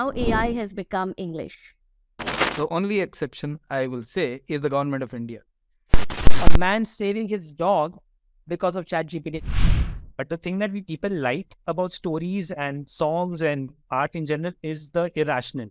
now AI has become English. The only exception, I will say, is the government of India. A man saving his dog because of ChatGPT. But the thing that we people like about stories and songs and art in general is the irrational.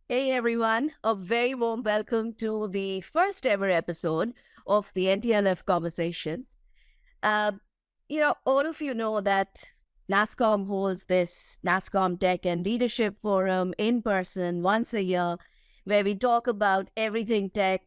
Hey everyone, a very warm welcome to the first ever episode of the NTLF Conversations. Uh, all of you know that NASSCOM holds this NASSCOM Tech and Leadership Forum in person once a year, where we talk about everything tech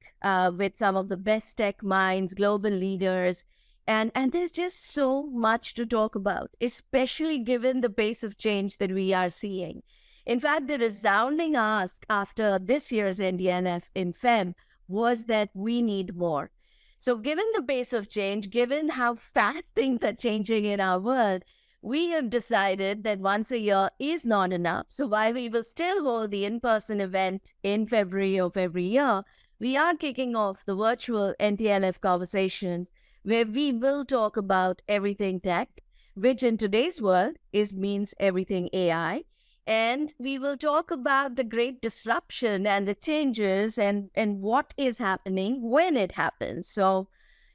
with some of the best tech minds, global leaders. And there's just so much to talk about, especially given the pace of change that we are seeing. In fact, the resounding ask after this year's NDNF in FEM was that we need more. So given the pace of change, given how fast things are changing in our world, we have decided that once a year is not enough. So while we will still hold the in-person event in February of every year, we are kicking off the virtual NTLF Conversations, where we will talk about everything tech, which in today's world means everything AI. And we will talk about the great disruption and the changes and what is happening when it happens. So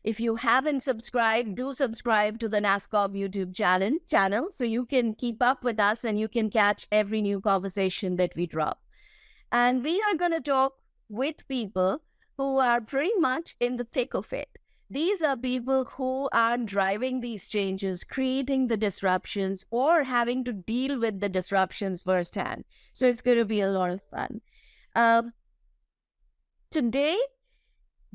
if you haven't subscribed, do subscribe to the NASSCOM YouTube channel so you can keep up with us and you can catch every new conversation that we drop. And we are going to talk with people who are pretty much in the thick of it. These are people who are driving these changes, creating the disruptions, or having to deal with the disruptions firsthand. So it's going to be a lot of fun. Today,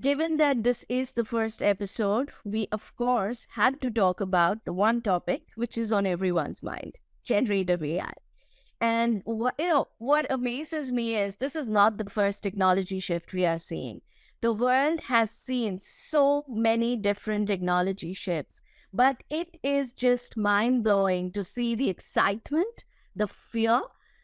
given that this is the first episode, we of course had to talk about the one topic which is on everyone's mind: generative AI. And what amazes me is this is not the first technology shift we are seeing. The world has seen so many different technology shifts, but it is just mind-blowing to see the excitement, the fear,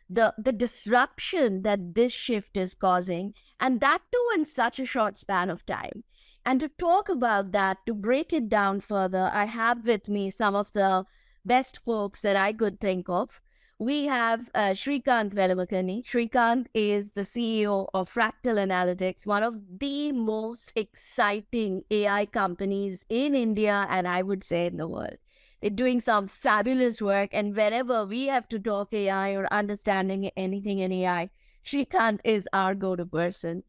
the disruption that this shift is causing, and that too in such a short span of time. And to talk about that, to break it down further, I have with me some of the best folks that I could think of. We have Srikanth Velamakani. Srikanth is the CEO of Fractal Analytics, one of the most exciting AI companies in India and I would say in the world. They're doing some fabulous work, and whenever we have to talk AI or understanding anything in AI, Srikanth is our go-to person.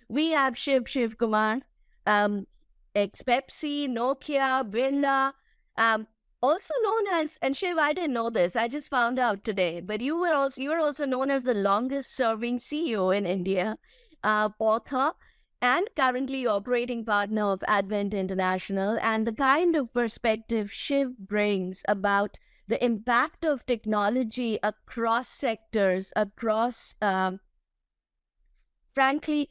We have Shiv Kumar, ex-Pepsi, Nokia, Birla, also known as, and Shiv, I didn't know this, I just found out today, but you were also known as the longest serving CEO in India, author, and currently operating partner of Advent International. And the kind of perspective Shiv brings about the impact of technology across sectors, across, frankly,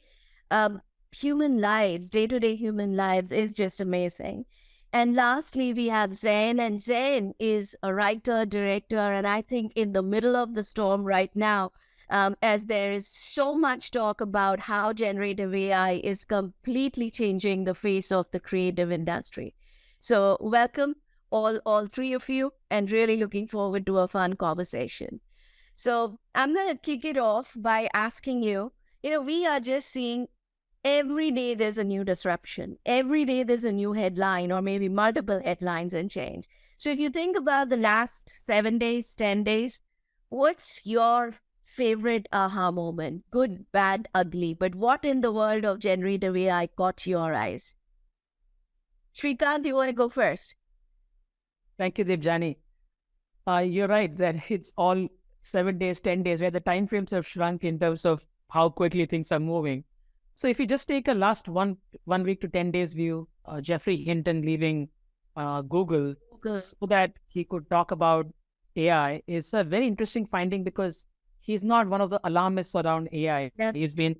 human lives, day-to-day human lives, is just amazing. And lastly, we have Zain, and Zain is a writer, director, and I think in the middle of the storm right now, as there is so much talk about how generative AI is completely changing the face of the creative industry. So welcome, all three of you, and really looking forward to a fun conversation. So I'm going to kick it off by asking you, we are just seeing every day there's a new disruption. Every day there's a new headline or maybe multiple headlines and change. So if you think about the last 7 days, 10 days, what's your favorite aha moment? Good, bad, ugly. But what in the world of generative AI caught your eyes? Srikanth, you want to go first? Thank you, Debjani. You're right that it's all 7 days, 10 days, where the time frames have shrunk in terms of how quickly things are moving. So if you just take a last one week to 10 days view, Geoffrey Hinton leaving Google so that he could talk about AI is a very interesting finding, because he's not one of the alarmists around AI. Yep. He's been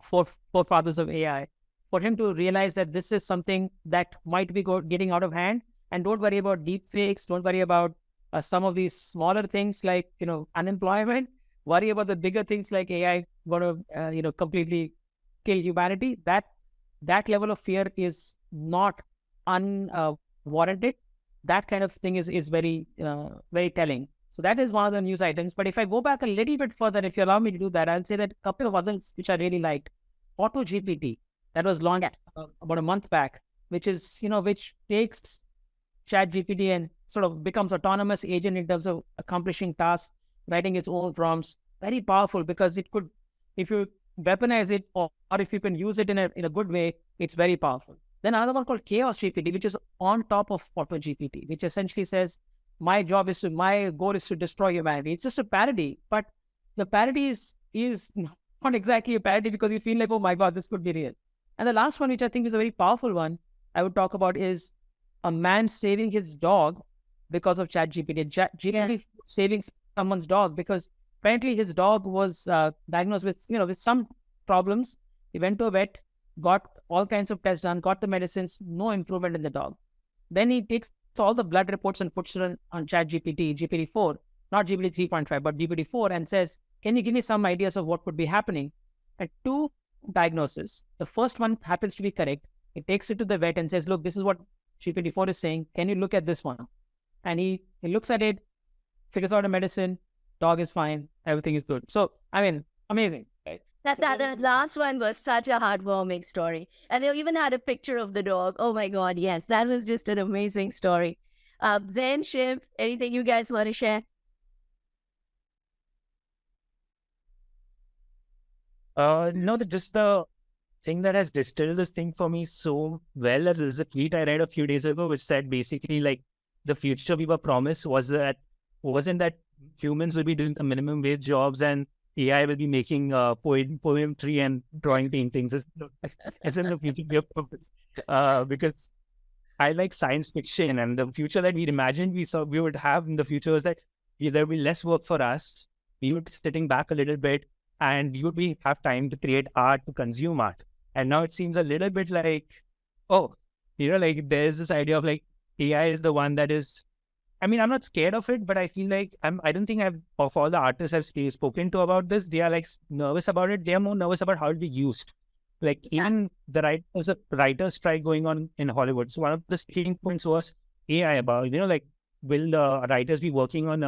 forefathers of AI. For him to realize that this is something that might be getting out of hand, And don't worry about deep fakes. Don't worry about some of these smaller things like, unemployment. Worry about the bigger things like AI going to, completely kill humanity. That level of fear is not unwarranted. That kind of thing is very, very telling. So that is one of the news items. But if I go back a little bit further, if you allow me to do that, I'll say that a couple of others which I really liked. AutoGPT, that was launched about a month back, which is, which takes ChatGPT and sort of becomes autonomous agent in terms of accomplishing tasks, writing its own prompts. Very powerful because it could, if you weaponize it or if you can use it in a good way, it's very powerful. Then another one called Chaos GPT, which is on top of AutoGPT, which essentially says, my goal is to destroy humanity. It's just a parody, but the parody is not exactly a parody because you feel like, oh my God, this could be real. And the last one, which I think is a very powerful one, I would talk about is a man saving his dog because of ChatGPT. GPT saving someone's dog because apparently his dog was diagnosed with some problems. He went to a vet, got all kinds of tests done, got the medicines, no improvement in the dog. Then he takes all the blood reports and puts it on ChatGPT, GPT-4, not GPT 3.5, but GPT-4, and says, can you give me some ideas of what could be happening? And two diagnoses. The first one happens to be correct. It takes it to the vet and says, look, this is what GPT-4 is saying. Can you look at this one? And he looks at it, figures out a medicine, dog is fine, everything is good. So, I mean, amazing, right? That last one was such a heartwarming story. And they even had a picture of the dog. Oh my God, yes, that was just an amazing story. Zen, Shiv, anything you guys want to share? No, just the thing that has distilled this thing for me so well is a tweet I read a few days ago, which said basically like the future we were promised wasn't that humans will be doing the minimum wage jobs and AI will be making poetry and drawing paintings. It's in the future we are promised. Because I like science fiction, and the future that we imagined we would have in the future is that there will be less work for us. We would be sitting back a little bit, and we would have time to create art, to consume art. And now it seems a little bit like, like there's this idea of like AI is the one that is. I mean, I'm not scared of it, but I feel like I don't think of all the artists I've spoken to about this, they are like nervous about it. They are more nervous about how it be used. Like even there's a writer's strike going on in Hollywood. So one of the sticking points was AI about, like, will the writers be working on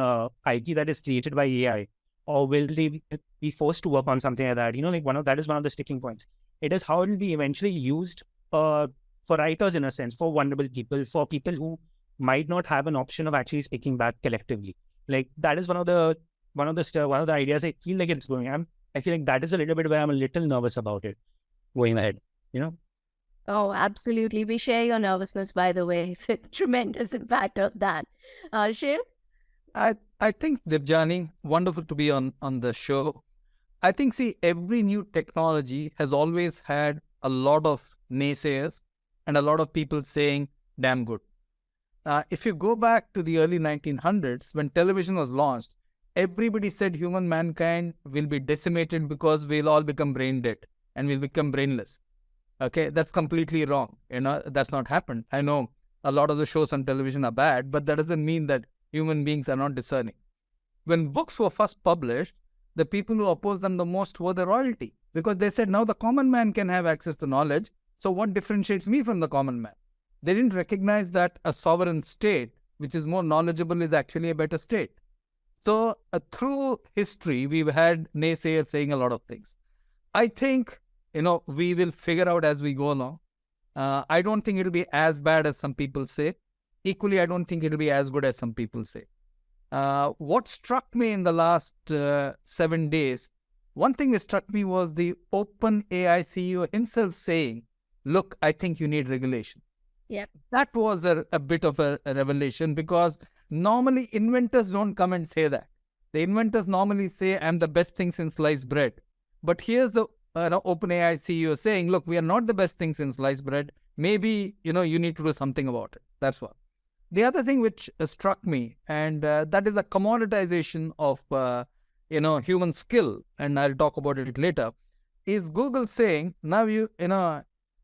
IP that is created by AI? Or will they be forced to work on something like that? Like that is one of the sticking points. It is how it will be eventually used for writers in a sense, for vulnerable people, for people who might not have an option of actually speaking back collectively. Like that is one of the ideas I feel like it's going. I feel like that is a little bit where I'm a little nervous about it going ahead. Oh, absolutely. We share your nervousness, by the way. Tremendous impact of that. Shiv? I think, Debjani, wonderful to be on the show. I think, every new technology has always had a lot of naysayers and a lot of people saying, damn good. If you go back to the early 1900s, when television was launched, everybody said mankind will be decimated because we'll all become brain dead and we'll become brainless. Okay, that's completely wrong. That's not happened. I know a lot of the shows on television are bad, but that doesn't mean that human beings are not discerning. When books were first published, the people who opposed them the most were the royalty, because they said now the common man can have access to knowledge. So what differentiates me from the common man? They didn't recognize that a sovereign state, which is more knowledgeable, is actually a better state. So through history, we've had naysayers saying a lot of things. I think, we will figure out as we go along. I don't think it'll be as bad as some people say. Equally, I don't think it'll be as good as some people say. What struck me in the last 7 days, one thing that struck me was the OpenAI CEO himself saying, look, I think you need regulation. Yep. That was a bit of a revelation, because normally inventors don't come and say that. The inventors normally say, I'm the best thing since sliced bread. But here's the OpenAI CEO saying, look, we are not the best thing since sliced bread. Maybe, you need to do something about it. That's one. The other thing which struck me, and that is the commoditization of, human skill, and I'll talk about it later, is Google saying, now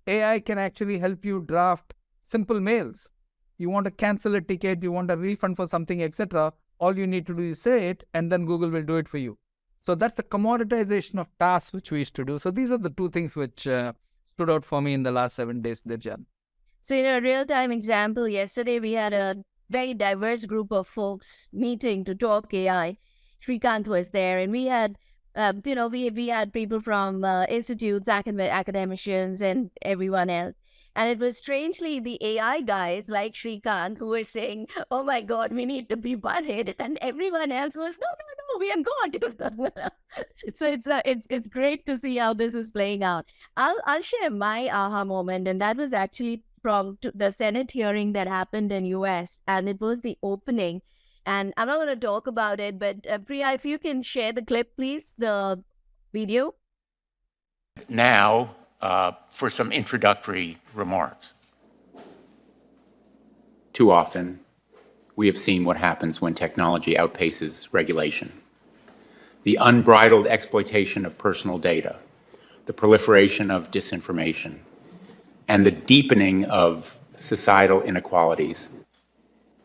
AI can actually help you draft simple mails. you want to cancel a ticket, you want a refund for something, etc. All you need to do is say it, and then Google will do it for you. So that's the commoditization of tasks which we used to do. So these are the two things which stood out for me in the last 7 days, Debjan. So, in a real-time example, yesterday we had a very diverse group of folks meeting to talk AI. Shrikant was there, and we had, we had people from institutes, academicians, and everyone else. And it was strangely the AI guys like Shrikant who were saying, "Oh my God, we need to be worried," and everyone else was, "No, no, no, we are good." So it's great to see how this is playing out. I'll share my aha moment, and that was actually from the Senate hearing that happened in US, and it was the opening. And I'm not going to talk about it, but Priya, if you can share the clip, please, the video. Now, for some introductory remarks. Too often, we have seen what happens when technology outpaces regulation. The unbridled exploitation of personal data, the proliferation of disinformation, and the deepening of societal inequalities.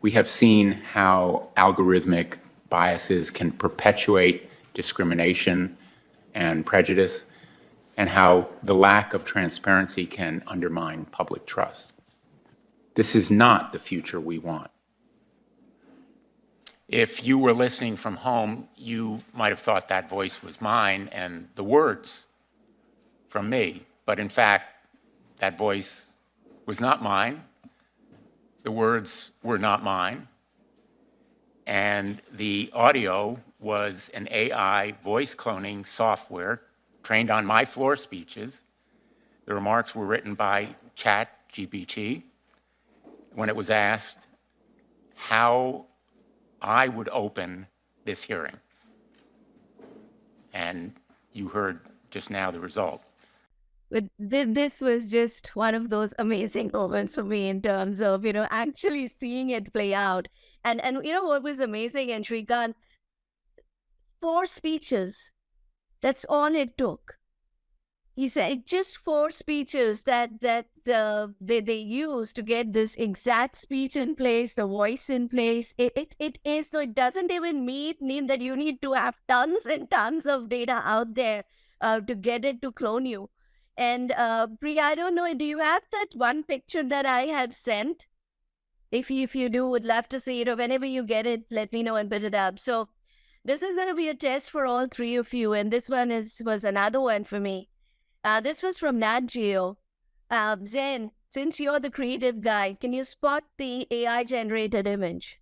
We have seen how algorithmic biases can perpetuate discrimination and prejudice, and how the lack of transparency can undermine public trust. This is not the future we want. If you were listening from home, you might have thought that voice was mine and the words from me. But in fact, that voice was not mine. The words were not mine. And the audio was an AI voice cloning software trained on my floor speeches. The remarks were written by ChatGPT when it was asked how I would open this hearing. And you heard just now the result. But this was just one of those amazing moments for me in terms of, actually seeing it play out. And what was amazing, and Shrikant, 4 speeches, that's all it took. He said just 4 speeches that they used to get this exact speech in place, the voice in place. It is, so it doesn't even mean that you need to have tons and tons of data out there to get it to clone you. And Priya, I don't know, do you have that one picture that I had sent? If you do, would love to see it, or whenever you get it, let me know and put it up. So this is going to be a test for all 3 of you, and this one was another one for me. This was from Nat Geo. Zen, since you're the creative guy, can you spot the AI-generated image?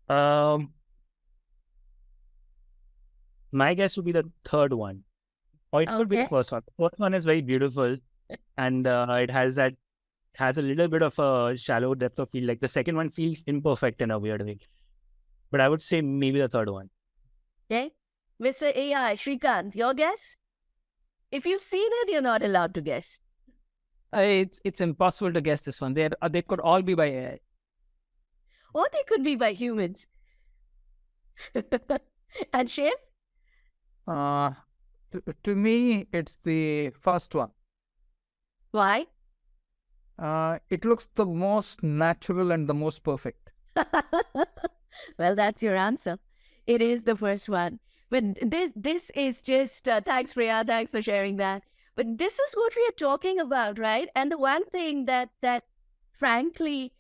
My guess would be the third one. Or it could be the first one. The first one is very beautiful, and it has a little bit of a shallow depth of field. Like the second one feels imperfect in a weird way. But I would say maybe the third one. Okay. Mr. AI, Shrikant, your guess? If you've seen it, you're not allowed to guess. It's impossible to guess this one. They could all be by AI. Or they could be by humans. And Shiv? To me, it's the first one. Why? It looks the most natural and the most perfect. Well, that's your answer. It is the first one. But this is just, thanks Priya, thanks for sharing that. But this is what we are talking about, right? And the one thing that frankly,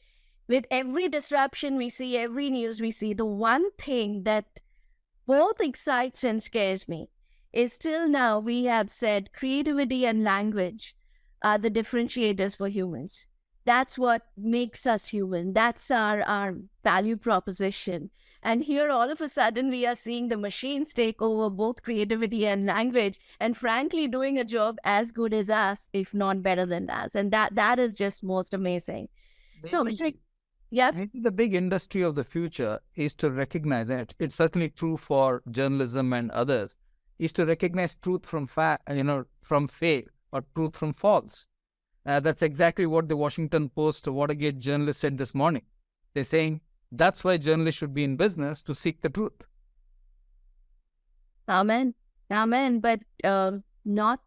with every disruption we see, every news we see, the one thing that both excites and scares me is still now we have said creativity and language are the differentiators for humans. That's what makes us human. That's our value proposition. And here, all of a sudden, we are seeing the machines take over both creativity and language, and frankly, doing a job as good as us, if not better than us. And that is just most amazing. So, yeah. Maybe the big industry of the future is to recognize that. It's certainly true for journalism and others, is to recognize truth from from fake, or truth from false. That's exactly what the Washington Post Watergate journalist said this morning. They're saying that's why journalists should be in business, to seek the truth. Amen. Amen. But not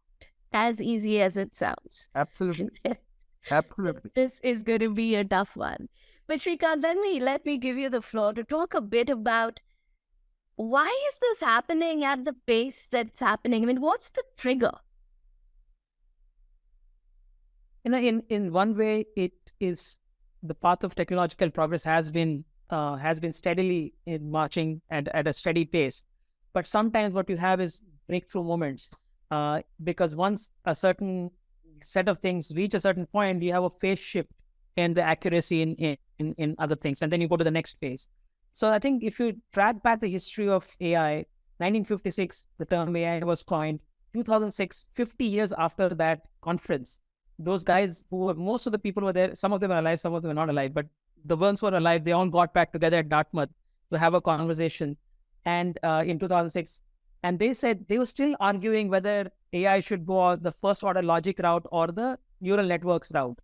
as easy as it sounds. Absolutely. Absolutely. This is going to be a tough one. But Shrikant, let me give you the floor to talk a bit about why is this happening at the pace that's happening? I mean, what's the trigger? In one way, it is the path of technological progress has been steadily in marching and at a steady pace. But sometimes what you have is breakthrough moments, because once a certain set of things reach a certain point, you have a phase shift in the accuracy in other things, and then you go to the next phase. So I think if you track back the history of AI, 1956, the term AI was coined. 2006, 50 years after that conference, those guys most of the people were there. Some of them are alive, some of them are not alive, but the ones who are alive, they all got back together at Dartmouth to have a conversation. And in 2006, and they said they were still arguing whether AI should go on the first order logic route or the neural networks route.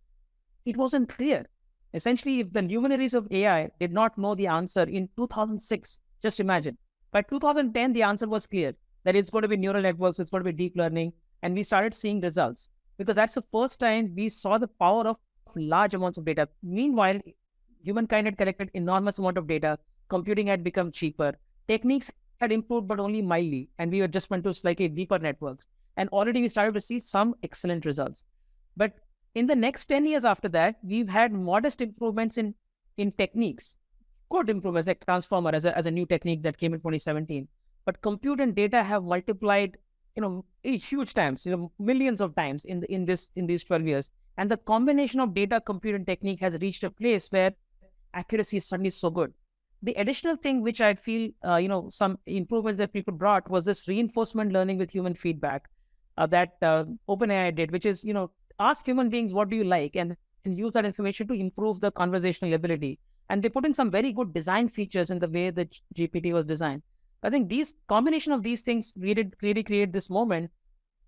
It wasn't clear. Essentially, if the luminaries of AI did not know the answer in 2006, just imagine. By 2010, the answer was clear that it's going to be neural networks, it's going to be deep learning, and we started seeing results because that's the first time we saw the power of large amounts of data. Meanwhile, humankind had collected enormous amount of data, computing had become cheaper, techniques had improved but only mildly, and we just went to slightly deeper networks. And already we started to see some excellent results. But in the next 10 years after that, we've had modest improvements in techniques, good improvements like Transformer as a new technique that came in 2017. But compute and data have multiplied, huge times, millions of times in these 12 years. And the combination of data, compute, and technique has reached a place where accuracy is suddenly so good. The additional thing which I feel, some improvements that people brought was this reinforcement learning with human feedback that OpenAI did, which is, ask human beings, what do you like? And use that information to improve the conversational ability. And they put in some very good design features in the way that GPT was designed. I think these combination of these things really create this moment.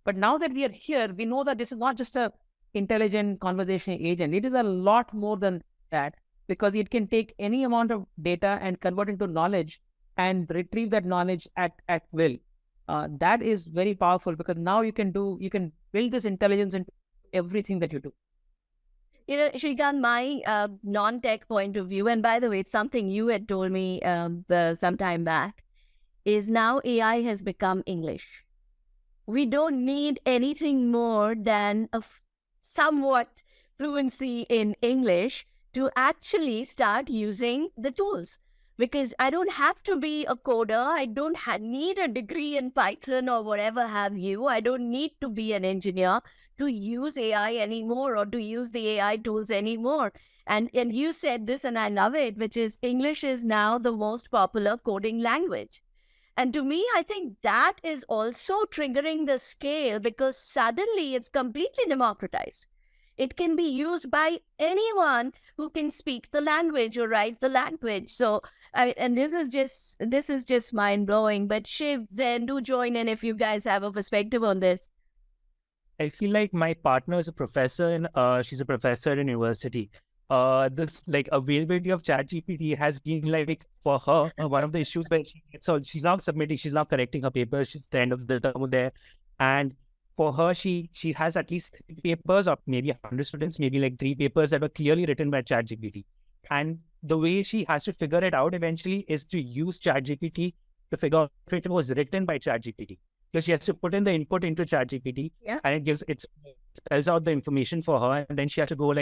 But now that we are here, we know that this is not just a intelligent conversational agent. It is a lot more than that, because it can take any amount of data and convert into knowledge and retrieve that knowledge at will. That is very powerful, because now you can build this intelligence into everything that you do. Shrikant, my non-tech point of view, and by the way, it's something you had told me some time back, is now AI has become English. We don't need anything more than a somewhat fluency in English to actually start using the tools. Because I don't have to be a coder. I don't need a degree in Python or whatever have you. I don't need to be an engineer to use AI anymore or to use the AI tools anymore. And you said this, and I love it, which is English is now the most popular coding language. And to me, I think that is also triggering the scale, because suddenly it's completely democratized. It can be used by anyone who can speak the language or write the language. So, and this is just mind blowing. But Shiv, Zen, do join in if you guys have a perspective on this. I feel like my partner is a professor, and she's a professor in university. This availability of ChatGPT has been for her one of the issues where she's now submitting, she's now correcting her papers. She's at the end of the term there, and for her, she has at least 3 papers, or maybe 100 students, maybe 3 papers that were clearly written by ChatGPT. And the way she has to figure it out eventually is to use ChatGPT to figure out if it was written by ChatGPT. Because she has to put in the input into ChatGPT, and it spells out the information for her, and then she has to go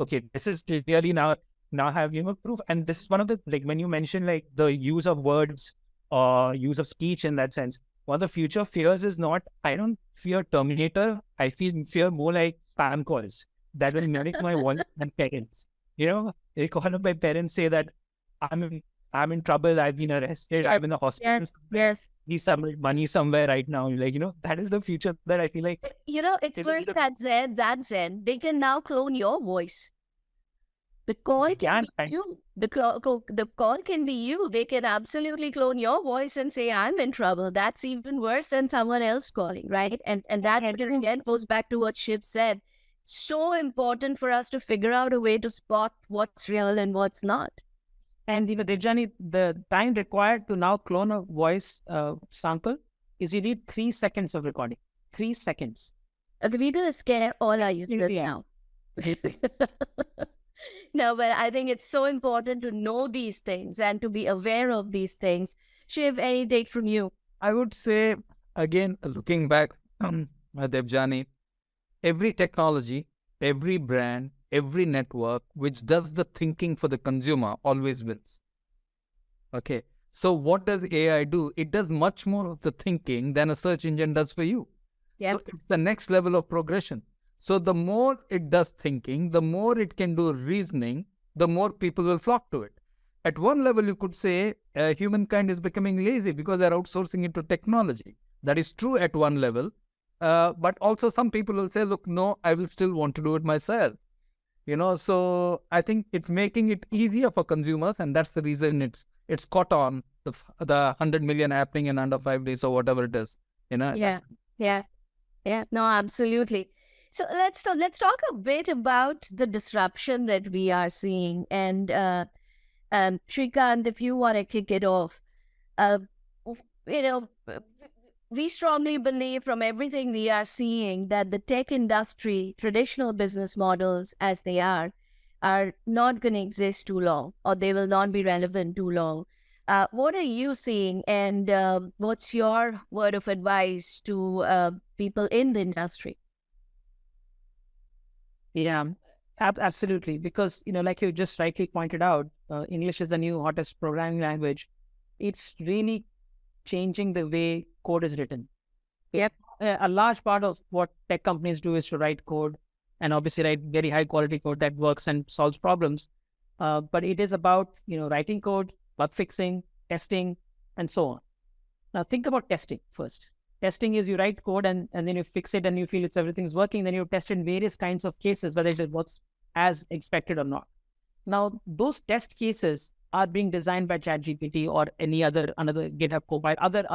okay, this is clearly now have proof. And this is one of the when you mention the use of words or use of speech in that sense. One of the future fears is not, I don't fear Terminator. I fear more spam calls that will mimic my wallet and parents. They call up my parents, say that I'm in trouble. I've been arrested. I'm in the hospital. Yes. Need some money somewhere right now. That is the future that I feel like. It's worse that Zen. They can now clone your voice. The call can be you. The call can be you. They can absolutely clone your voice and say, I'm in trouble. That's even worse than someone else calling, right? And that again goes back to what Shiv said. So important for us to figure out a way to spot what's real and what's not. And Debjani, the time required to now clone a voice sample is you need 3 seconds of recording. 3 seconds. Okay, we're going to scare all our users now. No, but I think it's so important to know these things and to be aware of these things. Shiv, any take from you? I would say, again, looking back, Debjani, every technology, every brand, every network which does the thinking for the consumer always wins. Okay. So what does AI do? It does much more of the thinking than a search engine does for you. Yeah. So it's the next level of progression. So the more it does thinking, the more it can do reasoning, the more people will flock to it. At one level, you could say humankind is becoming lazy because they're outsourcing it to technology. That is true at one level. But also some people will say, look, no, I will still want to do it myself. So I think it's making it easier for consumers, and that's the reason it's caught on the 100 million happening in under 5 days or whatever it is. Yeah. No, absolutely. So let's talk a bit about the disruption that we are seeing. And Shrikant, if you want to kick it off, uh, you know, we strongly believe from everything we are seeing that the tech industry, traditional business models as they are not going to exist too long, or they will not be relevant too long. What are you seeing, and what's your word of advice to people in the industry? Yeah, absolutely. Because, like you just rightly pointed out, English is the new hottest programming language. It's really changing the way code is written. Yep. A large part of what tech companies do is to write code, and obviously write very high quality code that works and solves problems. But it is about, writing code, bug fixing, testing, and so on. Now think about testing first. Testing is you write code and then you fix it and you feel everything's working. Then you test in various kinds of cases, whether it works as expected or not. Now, those test cases are being designed by ChatGPT or another GitHub Copilot, there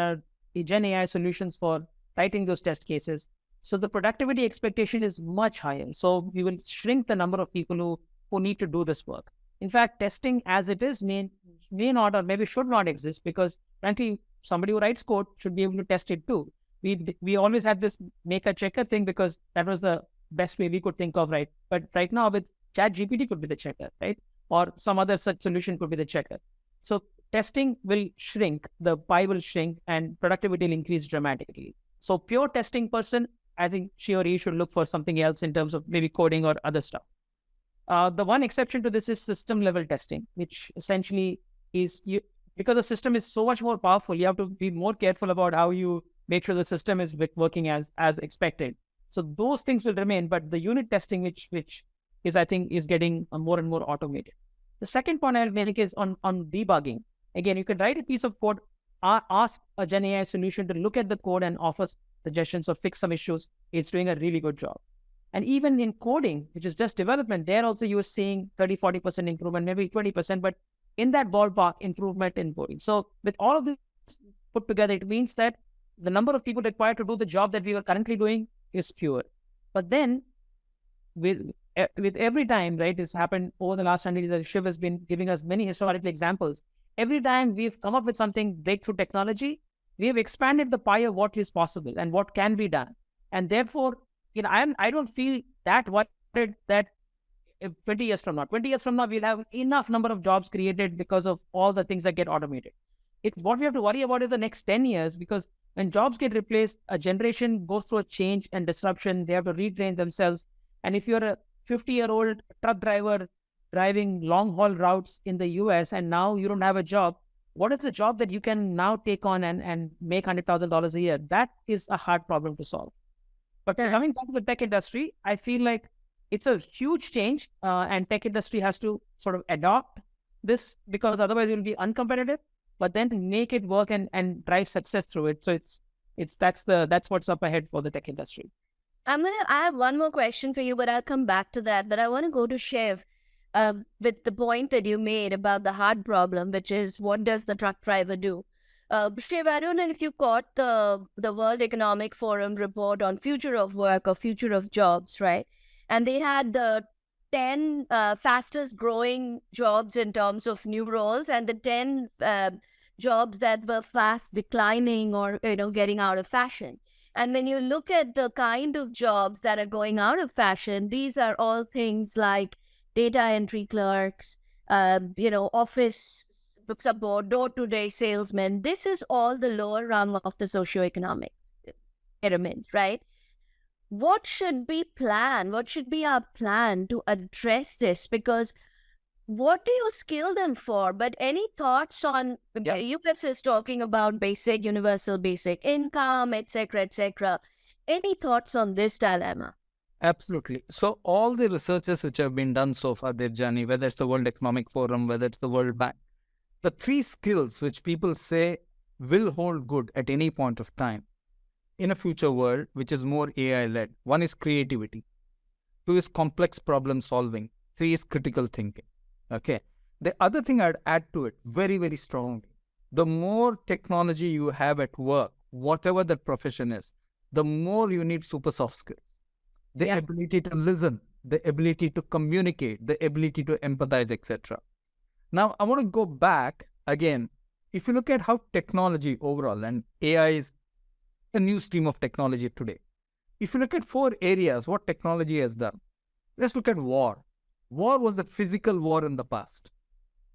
are Gen AI solutions for writing those test cases. So the productivity expectation is much higher. So we will shrink the number of people who need to do this work. In fact, testing as it is may not, or maybe should not exist, because frankly, somebody who writes code should be able to test it too. We always had this maker checker thing because that was the best way we could think of, right? But right now with ChatGPT could be the checker, right? Or some other such solution could be the checker. So testing will shrink, the pie will shrink, and productivity will increase dramatically. So pure testing person, I think she or he should look for something else in terms of maybe coding or other stuff. The one exception to this is system level testing, which essentially is because the system is so much more powerful, you have to be more careful about how you make sure the system is working as expected. So those things will remain, but the unit testing, which is, I think, is getting more and more automated. The second point I'll make is on debugging. Again, you can write a piece of code, ask a Gen AI solution to look at the code and offer suggestions or fix some issues. It's doing a really good job. And even in coding, which is just development, there also you are seeing 30-40% improvement, maybe 20%, but in that ballpark, improvement in coding. So with all of this put together, it means that the number of people required to do the job that we are currently doing is fewer. But then with every time, right, it's happened over the last 100 years, Shiv has been giving us many historical examples. Every time we've come up with something breakthrough technology, we have expanded the pie of what is possible and what can be done. And therefore, I don't feel that worried that 20 years from now, we'll have enough number of jobs created because of all the things that get automated. What we have to worry about is the next 10 years, because when jobs get replaced, a generation goes through a change and disruption. They have to retrain themselves. And if you're a 50-year-old truck driver driving long-haul routes in the US and now you don't have a job, what is the job that you can now take on and make $100,000 a year? That is a hard problem to solve. But coming back to the tech industry, I feel like it's a huge change, and tech industry has to sort of adopt this, because otherwise it will be uncompetitive, but then make it work and drive success through it. So that's what's up ahead for the tech industry. I have one more question for you, but I'll come back to that. But I want to go to Shiv with the point that you made about the hard problem, which is, what does the truck driver do? Shiv, I don't know if you caught the World Economic Forum report on future of work or future of jobs, right? And they had the 10 fastest growing jobs in terms of new roles, and the 10 jobs that were fast declining or getting out of fashion. And when you look at the kind of jobs that are going out of fashion, these are all things like data entry clerks, office support, door-to-day salesmen. This is all the lower rung of the socioeconomic pyramid, right? What should be planned? What should be our plan to address this? Because what do you skill them for? But any thoughts on, Yeah. US is talking about basic, universal basic income, etc., etc. Any thoughts on this dilemma? Absolutely. So all the researches which have been done so far, their journey, whether it's the World Economic Forum, whether it's the World Bank, the three skills which people say will hold good at any point of time in a future world, which is more AI-led. One is creativity. Two is complex problem solving. Three is critical thinking. Okay. The other thing I'd add to it very, very strongly, the more technology you have at work, whatever that profession is, the more you need super soft skills. The Yeah. ability to listen, the ability to communicate, the ability to empathize, etc. Now, I want to go back again. If you look at how technology overall, and AI is a new stream of technology today. If you look at 4 areas, what technology has done, let's look at war. War was a physical war in the past.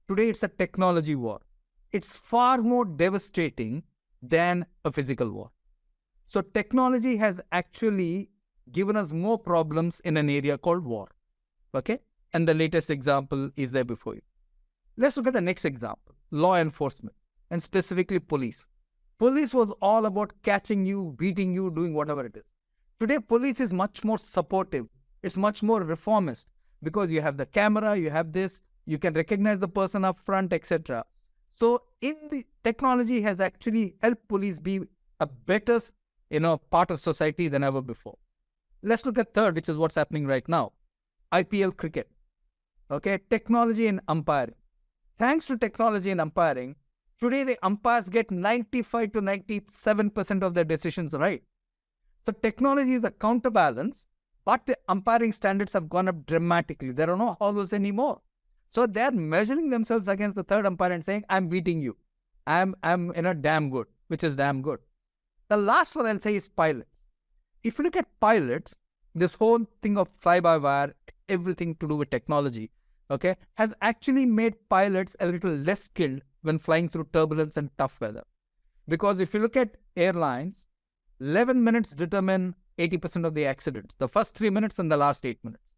Today, it's a technology war. It's far more devastating than a physical war. So technology has actually given us more problems in an area called war. Okay? And the latest example is there before you. Let's look at the next example, law enforcement, and specifically police. Police was all about catching you, beating you, doing whatever it is. Today, police is much more supportive. It's much more reformist because you have the camera, you have this, you can recognize the person up front, etc. So, in the technology has actually helped police be a better, part of society than ever before. Let's look at third, which is what's happening right now. IPL cricket. Okay, technology in umpiring. Thanks to technology in umpiring, today the umpires get 95 to 97% of their decisions right. So technology is a counterbalance, but the umpiring standards have gone up dramatically. There are no hollows anymore. So they're measuring themselves against the third umpire and saying, I'm beating you. I'm damn good, which is damn good. The last one I'll say is pilots. If you look at pilots, this whole thing of fly-by-wire, everything to do with technology, okay, has actually made pilots a little less skilled when flying through turbulence and tough weather. Because if you look at airlines, 11 minutes determine 80% of the accidents, the first 3 minutes and the last 8 minutes.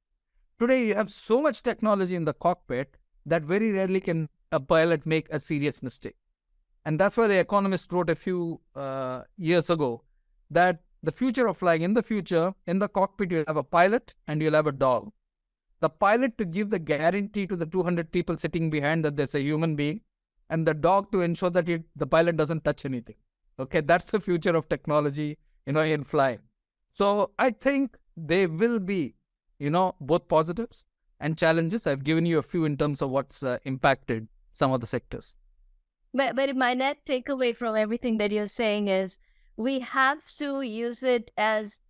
Today, you have so much technology in the cockpit that very rarely can a pilot make a serious mistake. And that's why The Economist wrote a few years ago that the future of flying, in the future, in the cockpit, you'll have a pilot and you'll have a dog. The pilot to give the guarantee to the 200 people sitting behind that there's a human being, and the dog to ensure that the pilot doesn't touch anything. Okay, that's the future of technology, in flying. So I think there will be, both positives and challenges. I've given you a few in terms of what's impacted some of the sectors. But my net takeaway from everything that you're saying is we have to use it as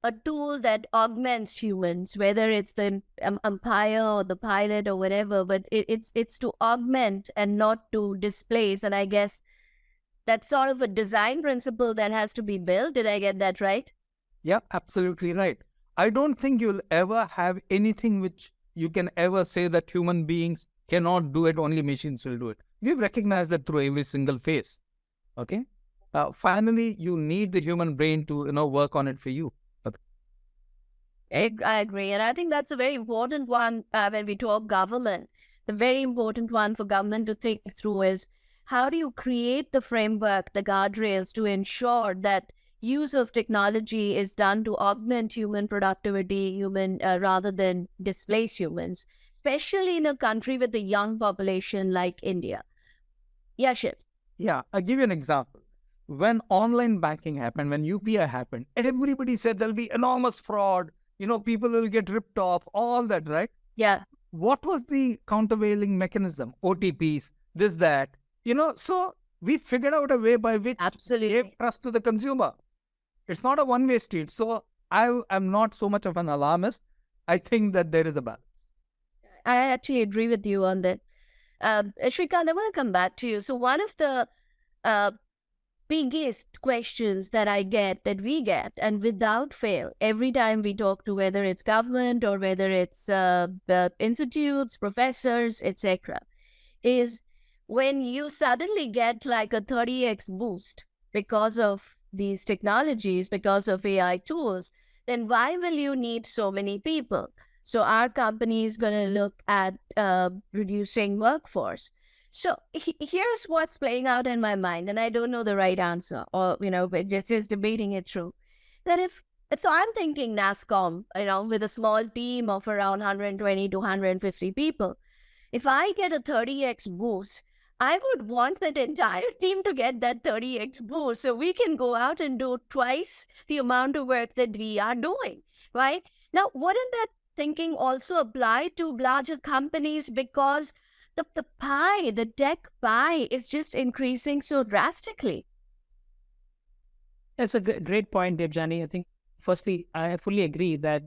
a tool that augments humans, whether it's the umpire or the pilot or whatever, but it's to augment and not to displace. And I guess that's sort of a design principle that has to be built. Did I get that right? Yeah, absolutely right. I don't think you'll ever have anything which you can ever say that human beings cannot do it, only machines will do it. We've recognized that through every single phase. Okay. Finally, you need the human brain to work on it for you. I agree. And I think that's a very important one when we talk government. The very important one for government to think through is how do you create the framework, the guardrails to ensure that use of technology is done to augment human productivity, rather than displace humans, especially in a country with a young population like India. Yeah, Shiv. Yeah, I'll give you an example. When online banking happened, when UPI happened, everybody said there'll be enormous fraud. People will get ripped off, all that, right? Yeah. What was the countervailing mechanism? OTPs, this, that. So we figured out a way by which Absolutely. gave trust to the consumer. It's not a one-way street. So I am not so much of an alarmist. I think that there is a balance. I actually agree with you on this. Shrikant, I want to come back to you. So one of the biggest questions that I get, that we get, and without fail, every time we talk to, whether it's government or whether it's institutes, professors, etc., is when you suddenly get like a 30x boost because of these technologies, because of AI tools, then why will you need so many people? So our company is going to look at reducing workforce. So here's what's playing out in my mind, and I don't know the right answer, or but just debating it through. That if so, I'm thinking NASCOM, with a small team of around 120 to 150 people. If I get a 30x boost, I would want that entire team to get that 30x boost so we can go out and do twice the amount of work that we are doing, right? Now, wouldn't that thinking also apply to larger companies, because the pie, the tech pie is just increasing so drastically? That's a great point, Debjani. I think, firstly, I fully agree that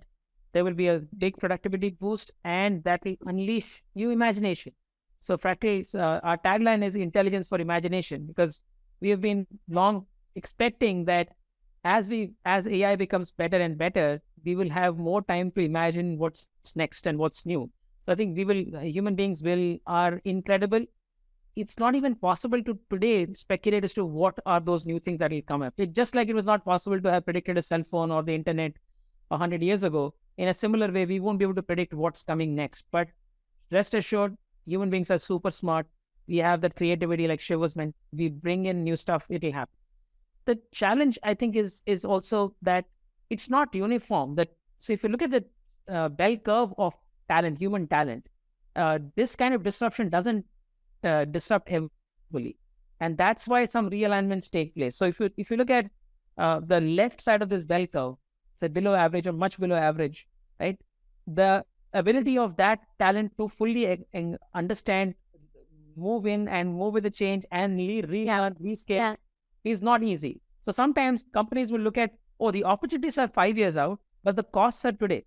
there will be a big productivity boost and that will unleash new imagination. So, frankly, our tagline is intelligence for imagination, because we have been long expecting that as AI becomes better and better, we will have more time to imagine what's next and what's new. So I think human beings are incredible. It's not even possible to today speculate as to what are those new things that will come up. It's just like it was not possible to have predicted a cell phone or the internet 100 years ago. In a similar way, we won't be able to predict what's coming next. But rest assured, human beings are super smart. We have that creativity, like Shiv was meant. We bring in new stuff, it'll happen. The challenge, I think, is also that it's not uniform. So if you look at the bell curve of talent, human talent, this kind of disruption doesn't disrupt heavily, and that's why some realignments take place. So if you look at the left side of this bell curve, say below average or much below average, right? The ability of that talent to fully understand, move in and move with the change and relearn, rescale is not easy. So sometimes companies will look at, the opportunities are 5 years out, but the costs are today.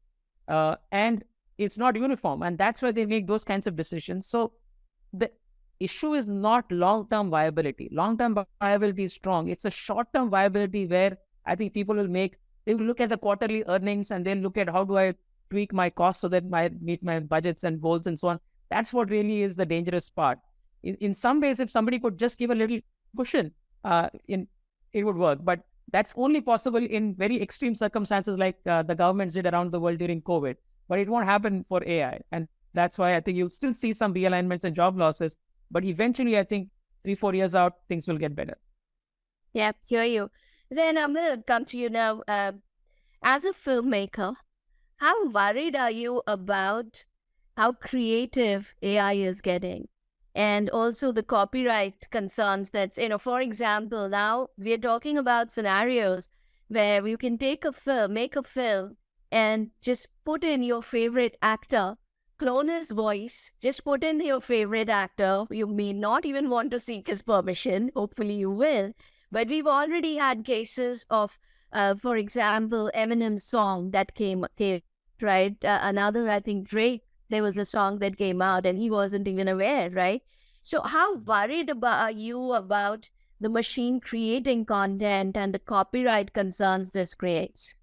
And it's not uniform. And that's why they make those kinds of decisions. So the issue is not long-term viability. Long-term viability is strong. It's a short-term viability where I think people they will look at the quarterly earnings and then look at how do I tweak my costs so that I meet my budgets and goals and so on. That's what really is the dangerous part. In some ways, if somebody could just give a little cushion, it would work. But that's only possible in very extreme circumstances like the governments did around the world during COVID. But it won't happen for AI. And that's why I think you'll still see some realignments and job losses. But eventually, I think 3-4 years out, things will get better. Yeah, hear you. Then I'm going to come to you now. As a filmmaker, how worried are you about how creative AI is getting? And also the copyright concerns that's, for example, now we're talking about scenarios where you can make a film and just put in your favorite actor, clone his voice, just put in your favorite actor. You may not even want to seek his permission. Hopefully you will. But we've already had cases of, for example, Eminem's song that came right? Another, I think, Drake, there was a song that came out and he wasn't even aware, right? So how worried are you about the machine creating content and the copyright concerns this creates?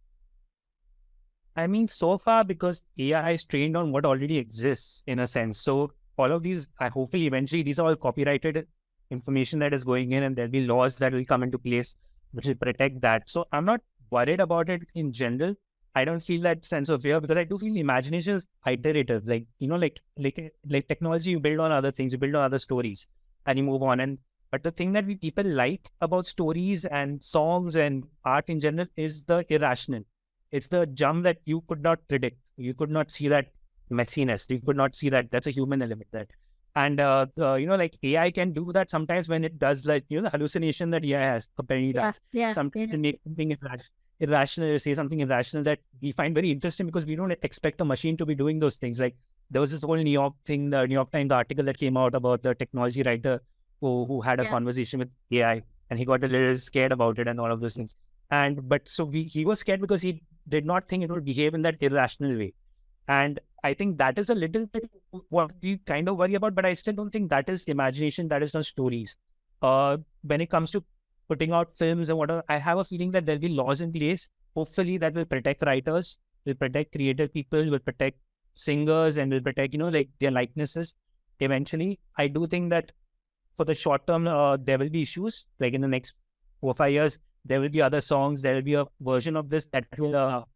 I mean, so far, because AI is trained on what already exists in a sense. So all of these, hopefully eventually, these are all copyrighted information that is going in, and there'll be laws that will come into place which will protect that. So I'm not worried about it in general. I don't feel that sense of fear because I do feel imagination is iterative. Like, like technology, you build on other things, you build on other stories and you move on. But the thing that people like about stories and songs and art in general is the irrational. It's the jump that you could not predict. You could not see that messiness. You could not see that. That's a human element there. And, like AI can do that sometimes when it does, like, the hallucination that AI has, apparently does. Sometimes to make something irrational, say something irrational that we find very interesting because we don't expect a machine to be doing those things. Like there was this whole New York thing, the New York Times article that came out about the technology writer who had a conversation with AI and he got a little scared about it and all of those things. He was scared because he did not think it would behave in that irrational way. And I think that is a little bit what we kind of worry about, but I still don't think that is imagination, that is not stories. When it comes to putting out films and whatever, I have a feeling that there'll be laws in place, hopefully, that will protect writers, will protect creative people, will protect singers, and will protect, like their likenesses. Eventually, I do think that for the short term, there will be issues. Like in the next 4 or 5 years, there will be other songs. There will be a version of this that will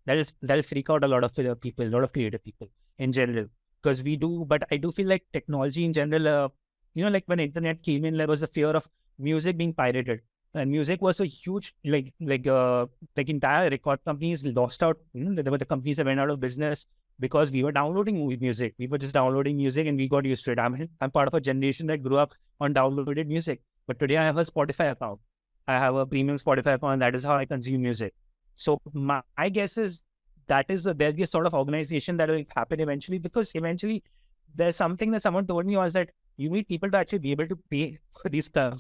that'll freak out a lot of people, a lot of creative people in general. Because but I do feel like technology in general, like when internet came in, there was the fear of music being pirated, and music was a huge entire record companies lost out. There were the companies that went out of business because we were downloading music. We were just downloading music and we got used to it. I'm part of a generation that grew up on downloaded music. But today I have a Spotify account. I have a premium Spotify account, and that is how I consume music. So my guess is there'll be a sort of organization that will happen eventually, because eventually there's something that someone told me was that you need people to actually be able to pay for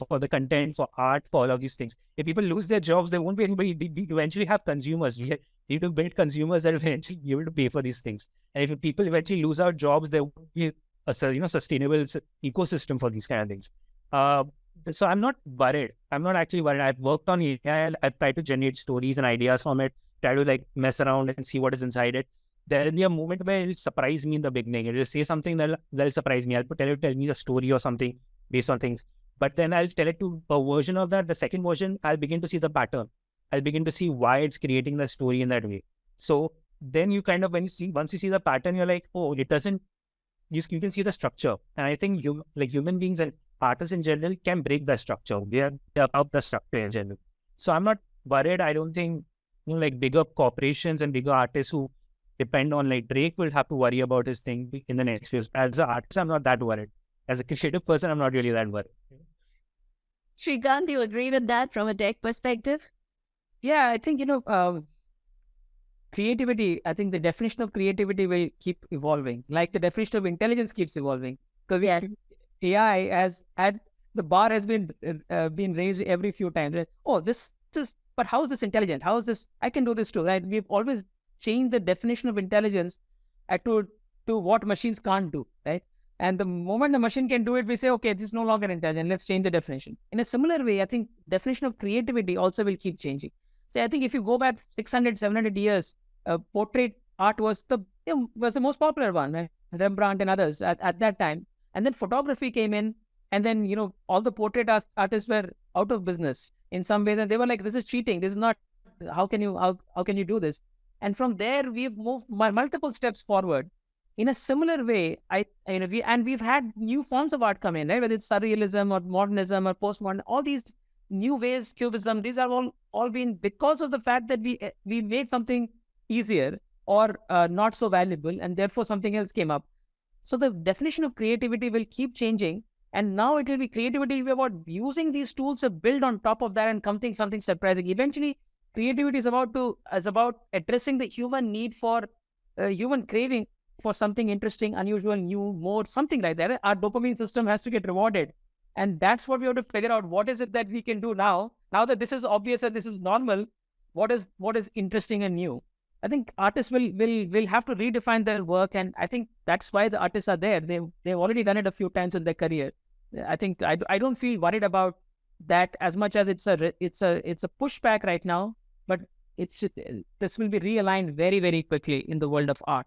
for the content, for art, for all of these things. If people lose their jobs, there won't be anybody. We eventually have consumers. We need to build consumers that will eventually be able to pay for these things. And if people eventually lose out jobs, there won't be a sustainable ecosystem for these kind of things. So I'm not worried. I'm not actually worried. I've worked on AI. I've tried to generate stories and ideas from it, try to like mess around and see what is inside it. There'll be a moment where it'll surprise me in the beginning. It'll say something that'll surprise me. I'll tell me a story or something based on things. But then I'll tell it to a version of that. The second version, I'll begin to see the pattern. I'll begin to see why it's creating the story in that way. So then you kind of, once you see the pattern, you're like, oh, it doesn't, you can see the structure. And I think human beings and artists in general can break the structure. They're about the structure in general. So I'm not worried. I don't think like bigger corporations and bigger artists who depend on like Drake will have to worry about his thing in the next years. As an artist, I'm not that worried. As a creative person, I'm not really that worried. Srikanth, do you agree with that from a tech perspective? Yeah, I think, creativity, I think the definition of creativity will keep evolving, like the definition of intelligence keeps evolving. Because AI the bar has been raised every few times. Right? Oh, but how is this intelligent? How is this? I can do this too, right? We've always changed the definition of intelligence to what machines can't do, right? And the moment the machine can do it, we say, okay, this is no longer intelligent. Let's change the definition. In a similar way, I think definition of creativity also will keep changing. So I think if you go back 600, 700 years, portrait art was the most popular one, right? Rembrandt and others at that time. And then photography came in, and then, all the portrait artists were out of business in some ways. And they were like, this is cheating. This is not, how can you do this? And from there, we've moved multiple steps forward. In a similar way, we've had new forms of art come in, right? Whether it's surrealism or modernism or postmodern, all these new ways, cubism, these are all been because of the fact that we made something easier or not so valuable, and therefore something else came up. So the definition of creativity will keep changing, and now creativity will be about using these tools to build on top of that and something surprising. Eventually, creativity is about addressing the human need for human craving for something interesting, unusual, new, more, something like that. Our dopamine system has to get rewarded. And that's what we have to figure out. What is it that we can do now that this is obvious and this is normal? What is interesting and new? I think artists will have to redefine their work. And I think that's why the artists are there. They've already done it a few times in their career. I think I don't feel worried about that as much as it's a pushback right now, but this will be realigned very, very quickly in the world of art.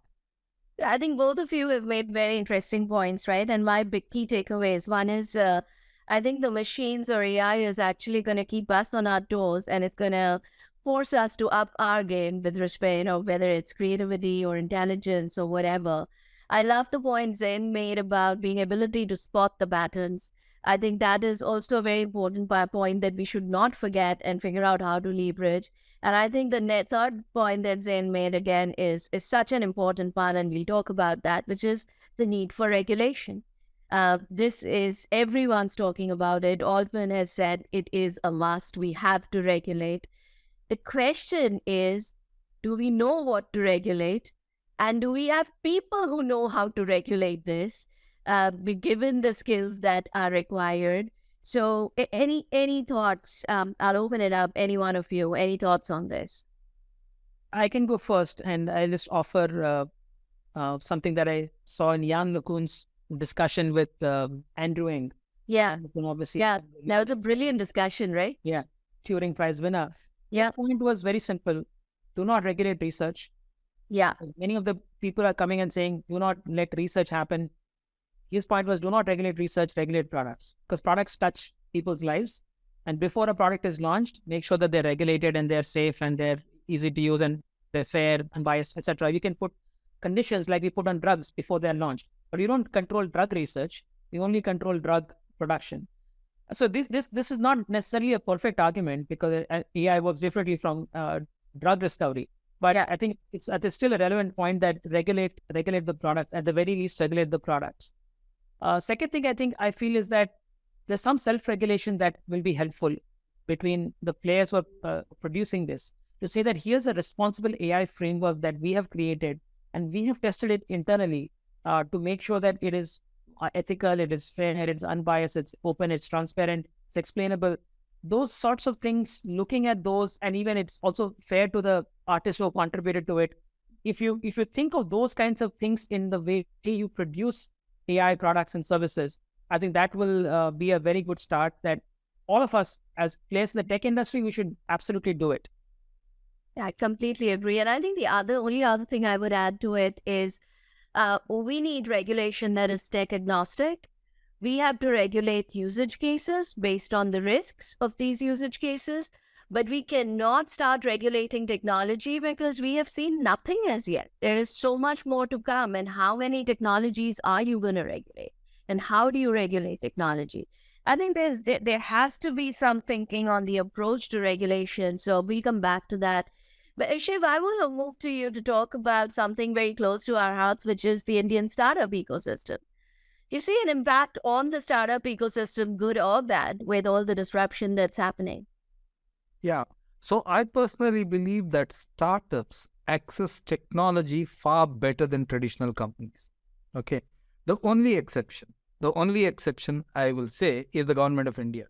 I think both of you have made very interesting points, right? And my big key takeaways. One is, I think the machines or AI is actually going to keep us on our toes, and it's going to force us to up our game with respect, whether it's creativity or intelligence or whatever. I love the point Zain made about being ability to spot the patterns. I think that is also a very important point that we should not forget and figure out how to leverage. And I think the third point that Zain made again is such an important part, and we'll talk about that, which is the need for regulation. This is, everyone's talking about it. Altman has said it is a must. We have to regulate. The question is, do we know what to regulate? And do we have people who know how to regulate this, given the skills that are required? So any thoughts? I'll open it up. Any one of you, any thoughts on this? I can go first, and I'll just offer something that I saw in Yann LeCun's discussion with Andrew Ng. Yeah. And you can obviously, Yeah. That was a brilliant discussion, right? yeah, Turing Prize winner. Yeah. His point was very simple: do not regulate research. Yeah. Many of the people are coming and saying, do not let research happen. His point was, do not regulate research, regulate products, because products touch people's lives. And before a product is launched, make sure that they're regulated and they're safe and they're easy to use and they're fair, unbiased, etc. You can put conditions like we put on drugs before they're launched, but you don't control drug research. You only control drug production. So this is not necessarily a perfect argument, because AI works differently from drug discovery. But Yeah. I think it's still a relevant point that regulate the products, at the very least regulate the products. Second thing I feel is that there's some self-regulation that will be helpful between the players who are producing this, to say that here's a responsible AI framework that we have created and we have tested it internally to make sure that it is ethical, it is fair, it's unbiased, it's open, it's transparent, it's explainable. Those sorts of things, looking at those, and even it's also fair to the artists who have contributed to it. If you think of those kinds of things in the way you produce AI products and services, I think that will be a very good start, that all of us as players in the tech industry, we should absolutely do it. Yeah, I completely agree. And I think the only other thing I would add to it is we need regulation that is tech agnostic. We have to regulate usage cases based on the risks of these usage cases, but we cannot start regulating technology because we have seen nothing as yet. There is so much more to come. And how many technologies are you going to regulate? And how do you regulate technology? I think there has to be some thinking on the approach to regulation. So we'll come back to that. But Shiv, I want to move to you to talk about something very close to our hearts, which is the Indian startup ecosystem. Do you see an impact on the startup ecosystem, good or bad, with all the disruption that's happening? Yeah. So I personally believe that startups access technology far better than traditional companies. Okay. The only exception I will say is the government of India.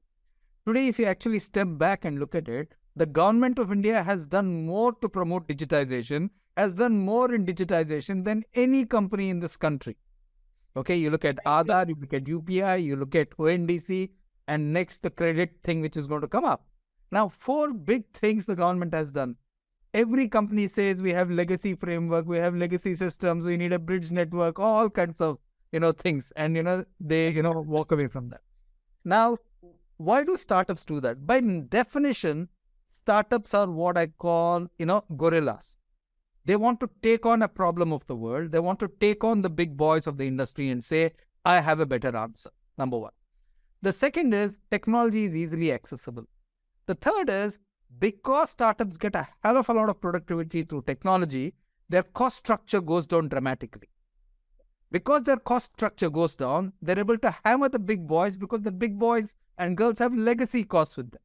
Today, if you actually step back and look at it, the government of India has done more to promote digitization, has done more in digitization than any company in this country. Okay, you look at Aadhaar, you look at UPI, you look at ONDC, and next the credit thing which is going to come up. Now, 4 big things the government has done. Every company says we have legacy framework, we have legacy systems, we need a bridge network, all kinds of things, and they walk away from that. Now, why do startups do that? By definition, startups are what I call gorillas. They want to take on a problem of the world. They want to take on the big boys of the industry and say, I have a better answer. Number one. The second is technology is easily accessible. The third is, because startups get a hell of a lot of productivity through technology, their cost structure goes down dramatically. Because their cost structure goes down, they're able to hammer the big boys, because the big boys and girls have legacy costs with them.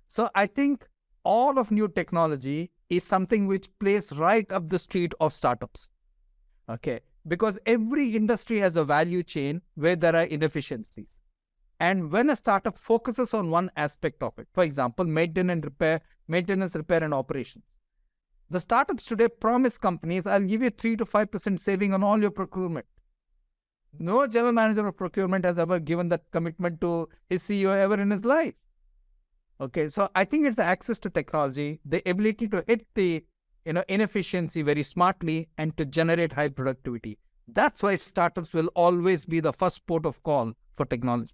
So I think all of new technology is something which plays right up the street of startups. Okay, because every industry has a value chain where there are inefficiencies. And when a startup focuses on one aspect of it, for example, maintenance, repair, and operations, the startups today promise companies, I'll give you 3 to 5% saving on all your procurement. No general manager of procurement has ever given that commitment to his CEO ever in his life. Okay, so I think it's the access to technology, the ability to hit the inefficiency very smartly and to generate high productivity. That's why startups will always be the first port of call for technology.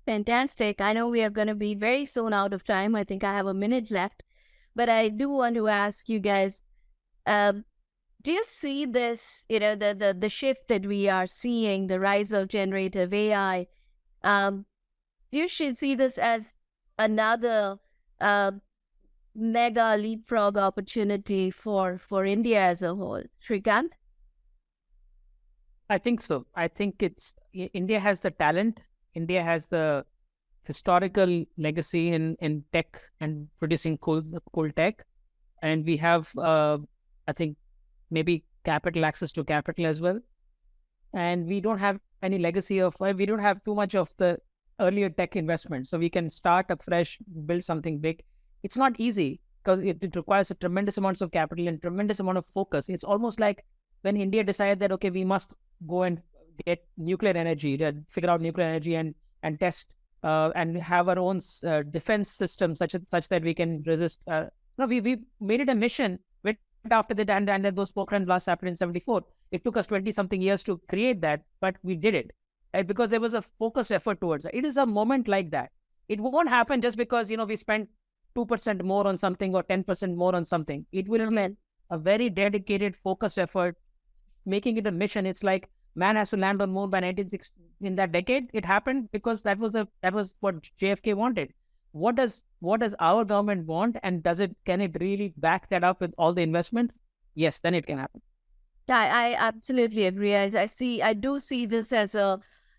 Fantastic. I know we are going to be very soon out of time. I think I have a minute left. But I do want to ask you guys, do you see this, the shift that we are seeing, the rise of generative AI? Do you see this as another mega leapfrog opportunity for India as a whole? Srikanth? I think so. I think India has the talent. India has the historical legacy in tech and producing cool tech. And we have, I think, maybe access to capital as well. And we don't have any legacy we don't have too much of the earlier tech investment. So we can start afresh, build something big. It's not easy because it requires a tremendous amounts of capital and tremendous amount of focus. It's almost like when India decided that, okay, we must go and get nuclear energy, figure out nuclear energy and test and have our own defense system such that we can resist. No, we made it a mission. Went after that, and then those Pokhran blasts happened in 1974. It took us 20-something years to create that, but we did it, right? Because there was a focused effort towards it. It is a moment like that. It won't happen just because, we spent 2% more on something or 10% more on something. It will mean a very dedicated, focused effort, making it a mission. It's like man has to land on moon by 1960. In that decade, it happened because that was what JFK wanted. What does our government want, and can it really back that up with all the investments? Yes, then it can happen. I absolutely agree. I do see this as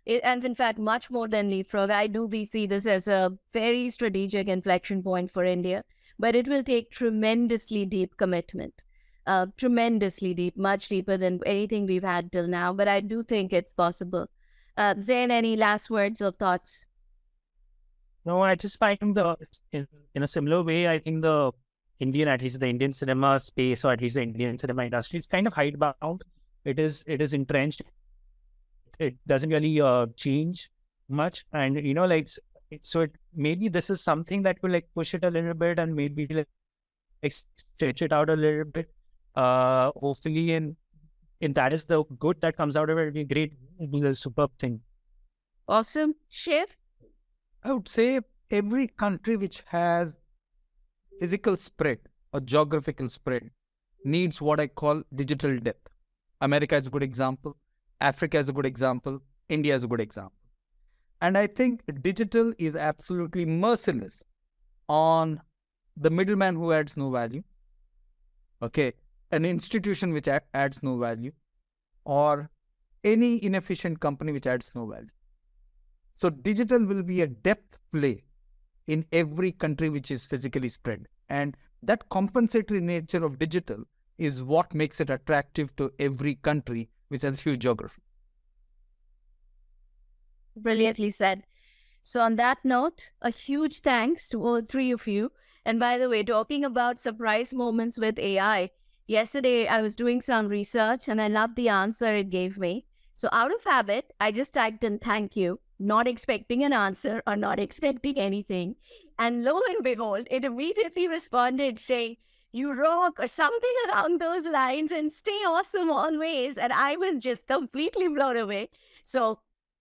and in fact, much more than leapfrog, I do see this as a very strategic inflection point for India, but it will take tremendously deep commitment, tremendously deep, much deeper than anything we've had till now. But I do think it's possible. Zain, any last words or thoughts? No, I just find in a similar way, I think at least the Indian cinema space, or at least the Indian cinema industry, is kind of hidebound. It is entrenched. It doesn't really change much, and maybe this is something that will push it a little bit, and maybe stretch it out a little bit. Hopefully, and that is the good that comes out of it. It'll be great. It'll be a superb thing. Awesome. Shiv? I would say every country which has physical spread or geographical spread needs what I call digital depth. America is a good example. Africa is a good example. India is a good example. And I think digital is absolutely merciless on the middleman who adds no value. Okay. An institution which adds no value, or any inefficient company which adds no value. So digital will be a depth play in every country which is physically spread. And that compensatory nature of digital is what makes it attractive to every country which has huge geography. Brilliantly said. So on that note, a huge thanks to all three of you. And by the way, talking about surprise moments with AI, yesterday I was doing some research and I loved the answer it gave me. So out of habit, I just typed in thank you, not expecting an answer or not expecting anything. And lo and behold, it immediately responded saying, "You rock," or something around those lines, and "stay awesome always." And I was just completely blown away. So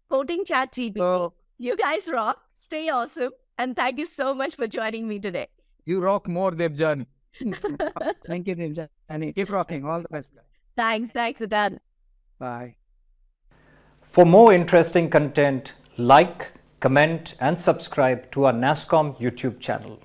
quoting ChatGPT, you guys rock, stay awesome, and thank you so much for joining me today. You rock more, Debjani. Thank you, Debjani. Keep rocking. All the best. Thanks, Adan. Bye. For more interesting content, like, comment and subscribe to our NASSCOM YouTube channel.